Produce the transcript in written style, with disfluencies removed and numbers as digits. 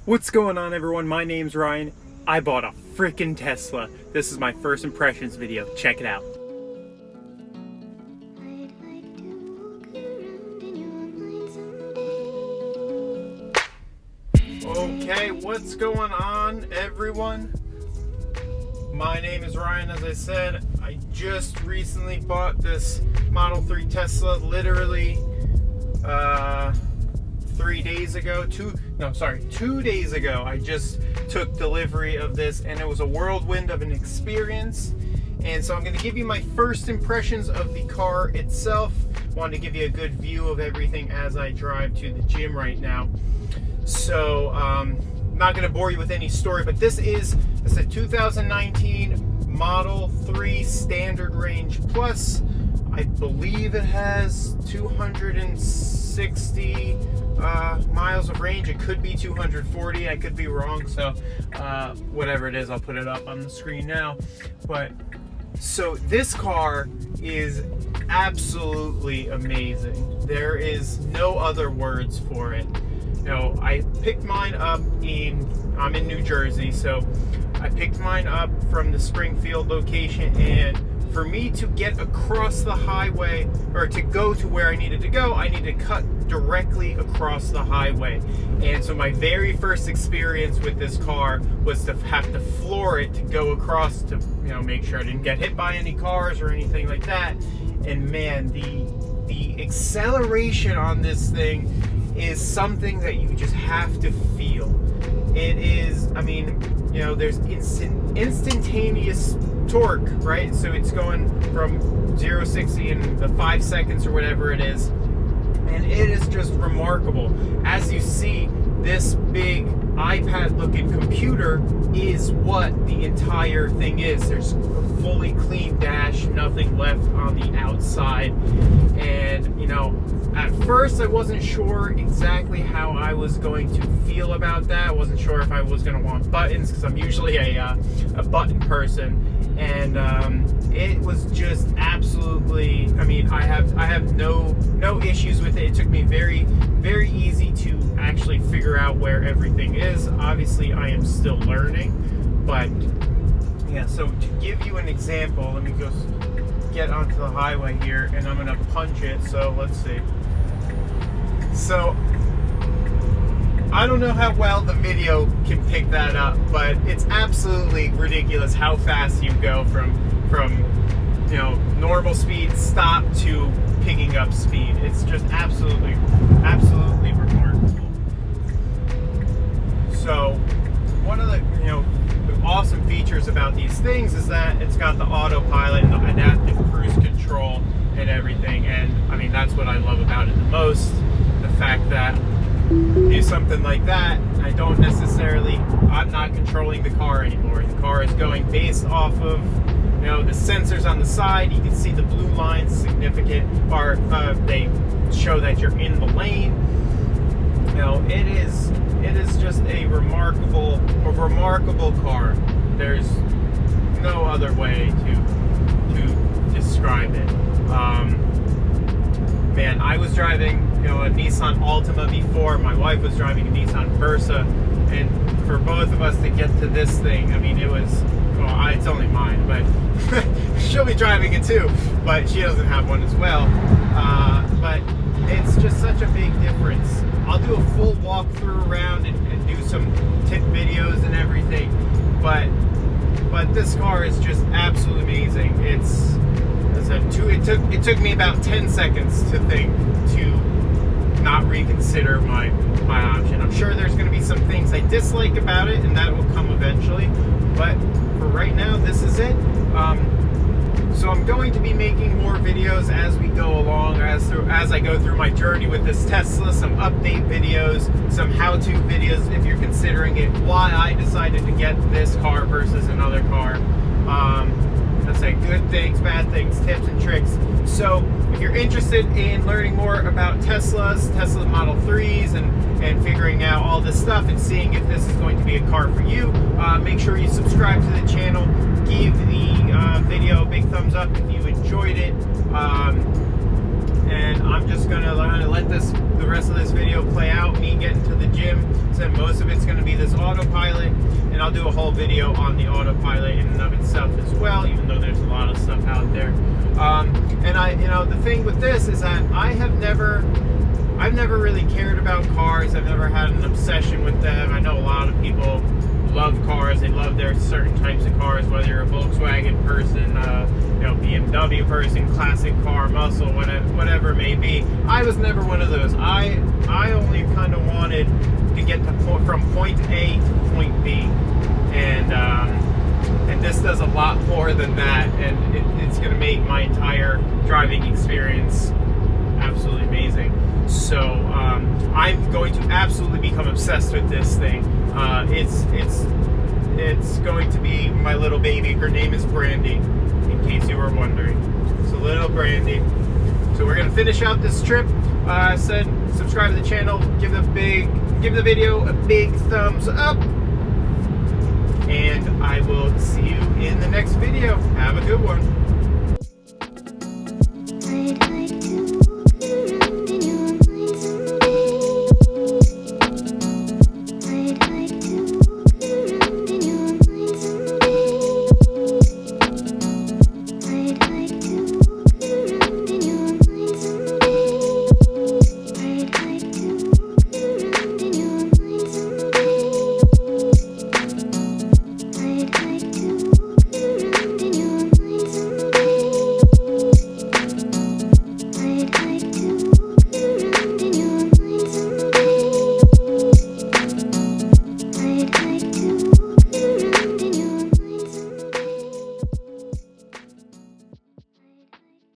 What's going on, everyone? My name's Ryan. I bought a freaking Tesla. This is my first impressions video. Check it out. Okay, what's going on, everyone? My name is Ryan. As I said, I just recently bought this Model 3 Tesla, literally 2 days ago. I just took delivery of this, and it was a whirlwind of an experience. And so I'm going to give you my first impressions of the car itself. Wanted to give you a good view of everything as I drive to the gym right now. So not going to bore you with any story, but this is a 2019 Model 3 Standard Range Plus. I believe it has 260 miles of range. It could be 240. I could be wrong. So whatever it is, I'll put it up on the screen now. But so this car is absolutely amazing. There is no other words for it. You know, I picked mine up I'm in New Jersey, so I picked mine up from the Springfield location, and for me to get across the highway, or to go to where I needed to go, I needed to cut directly across the highway. And so my very first experience with this car was to have to floor it to go across to, you know, make sure I didn't get hit by any cars or anything like that. And man, the acceleration on this thing is something that you just have to feel. It is, I mean, you know, there's instantaneous torque, right? So it's going from 0 to 60 in the 5 seconds or whatever it is, and it is just remarkable. As you see, this big iPad looking computer is what the entire thing is. There's a fully clean dash, nothing left on the outside. And you know, at first I wasn't sure exactly how I was going to feel about that. I wasn't sure if I was going to want buttons, because I'm usually a button person. And it was just absolutely, I mean, I have no issues with it. It took me very easy to actually figure out where everything is. Obviously I am still learning, but yeah. So to give you an example, let me just get onto the highway here, and I'm gonna punch it. So let's see. So I don't know how well the video can pick that up, but it's absolutely ridiculous how fast you go from you know, normal speed stop to picking up speed. It's just absolutely remarkable. So one of the, you know, the awesome features about these things is that it's got the autopilot and the adaptive cruise control and everything. And I mean, that's what I love about it the most. The fact that do something like that, I'm not controlling the car anymore. The car is going based off of, you know, the sensors on the side. You can see the blue lines significant, or they show that you're in the lane. You know, it is just a remarkable car. There's no other way to describe it. Man, I was driving, you know, a Nissan Altima before. My wife was driving a Nissan Versa, and for both of us to get to this thing, I mean, it was, well, it's only mine, but she'll be driving it too, but she doesn't have one as well. But it's just such a big difference. I'll do a full walkthrough around and do some tip videos and everything, but this car is just absolutely amazing. It took me about 10 seconds to not reconsider my option. I'm sure there's going to be some things I dislike about it, and that will come eventually, but for right now, this is it. So I'm going to be making more videos as we go along, as I go through my journey with this Tesla, some update videos, some how-to videos if you're considering it, why I decided to get this car versus another car. Let's say good things, bad things, tips and tricks. So if you're interested in learning more about Tesla Model 3s and figuring out all this stuff and seeing if this is going to be a car for you, make sure you subscribe to the channel, give the video a big thumbs up if you enjoyed it. and I'm just gonna let the rest of this video play out, me getting to the gym. So most of it's gonna be this autopilot, and I'll do a whole video on the autopilot in and of itself as well, even though there's a lot of stuff out there. And the thing with this is that I've never really cared about cars. I've never had an obsession with them. I know a lot of people love cars. They love their certain types of cars, whether you're a Volkswagen person, BMW person, classic car, muscle, whatever it may be. I was never one of those. I only kind of wanted to get from point A to point B, and this does a lot more than that, and it's going to make my entire driving experience absolutely amazing. So I'm going to absolutely become obsessed with this thing. It's going to be my little baby. Her name is Brandy, in case you were wondering. So little Brandy. So we're gonna finish out this trip. I said subscribe to the channel, give the video a big thumbs up, and I will see you in the next video. Have a good one.